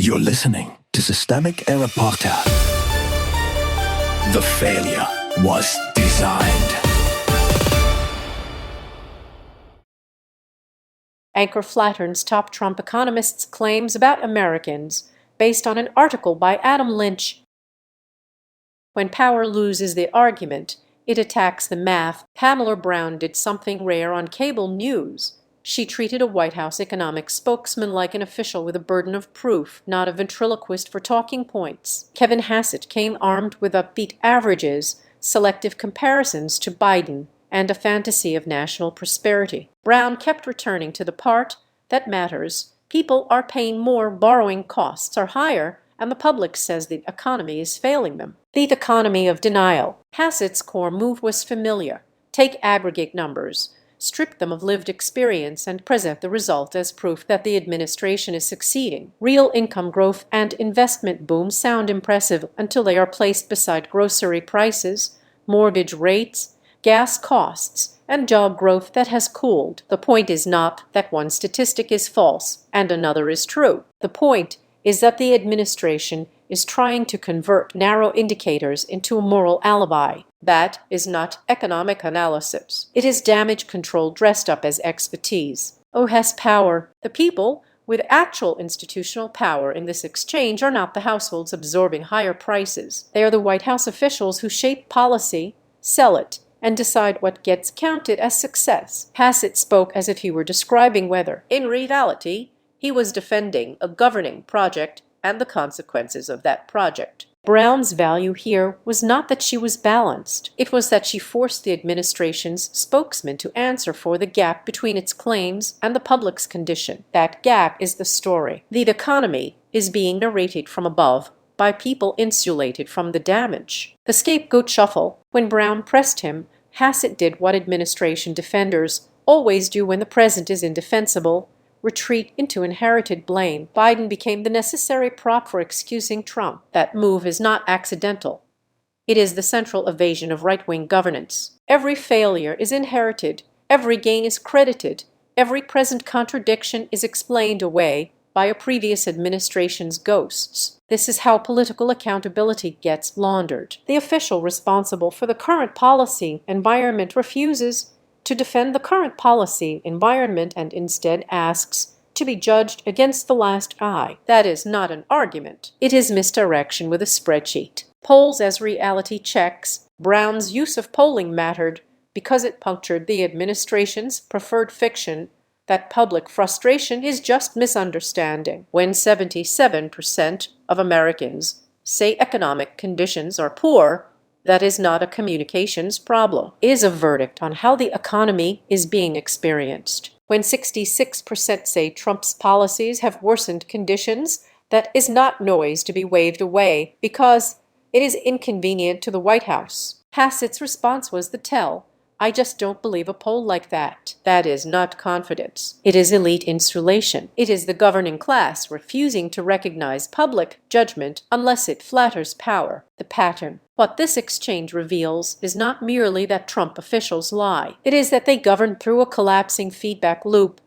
You're listening to Systemic Error Podcast. The failure was designed. Anchor flattens top Trump economists' claims about Americans based on an article by Adam Lynch. When power loses the argument, it attacks the math. Pamela Brown did something rare on cable news. She treated a White House economic spokesman like an official with a burden of proof, not a ventriloquist for talking points. Kevin Hassett came armed with upbeat averages, selective comparisons to Biden, and a fantasy of national prosperity. Brown kept returning to the part that matters. People are paying more, borrowing costs are higher, and the public says the economy is failing them. The economy of denial. Hassett's core move was familiar. Take aggregate numbers, strip them of lived experience, and present the result as proof that the administration is succeeding. Real income growth and investment boom sound impressive until they are placed beside grocery prices, mortgage rates, gas costs, and job growth that has cooled. The point is not that one statistic is false and another is true. The point is that the administration is trying to convert narrow indicators into a moral alibi. That is not economic analysis. It is damage control dressed up as expertise. Who has power? The people with actual institutional power in this exchange are not the households absorbing higher prices. They are the White House officials who shape policy, sell it, and decide what gets counted as success. Hassett spoke as if he were describing weather. In reality, he was defending a governing project and the consequences of that project. Brown's value here was not that she was balanced. It was that she forced the administration's spokesman to answer for the gap between its claims and the public's condition. That gap is the story. The economy is being narrated from above by people insulated from the damage. The scapegoat shuffle. When Brown pressed him, Hassett did what administration defenders always do when the present is indefensible: retreat into inherited blame. Biden became the necessary prop for excusing Trump. That move is not accidental. It is the central evasion of right-wing governance. Every failure is inherited, every gain is credited, every present contradiction is explained away by a previous administration's ghosts. This is how political accountability gets laundered. The official responsible for the current policy environment refuses to defend the current policy environment and instead asks to be judged against the last guy. That is not an argument. It is misdirection with a spreadsheet. Polls as reality checks. Brown's use of polling mattered because it punctured the administration's preferred fiction that public frustration is just misunderstanding. When 77% of Americans say economic conditions are poor, that is not a communications problem. It is a verdict on how the economy is being experienced. When 66% say Trump's policies have worsened conditions, that is not noise to be waved away because it is inconvenient to the White House. Hassett's response was the tell. I just don't believe a poll like that. That is not confidence. It is elite insulation. It is the governing class refusing to recognize public judgment unless it flatters power. The pattern. What this exchange reveals is not merely that Trump officials lie. It is that they govern through a collapsing feedback loop.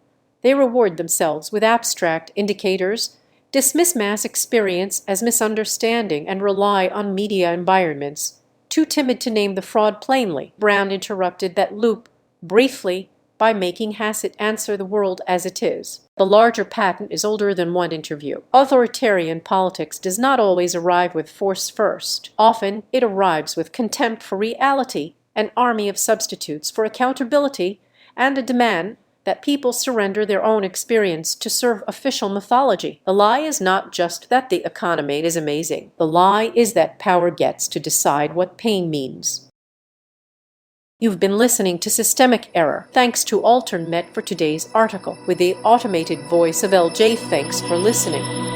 They reward themselves with abstract indicators, dismiss mass experience as misunderstanding, and rely on media environments too timid to name the fraud plainly. Brown interrupted that loop briefly by making Hassett answer the world as it is. The larger patent is older than one interview. Authoritarian politics does not always arrive with force first. Often it arrives with contempt for reality, an army of substitutes for accountability, and a demand that people surrender their own experience to serve official mythology. The lie is not just that the economy is amazing. The lie is that power gets to decide what pain means. You've been listening to Systemic Error. Thanks to AlternNet for today's article. With the automated voice of LJ, thanks for listening.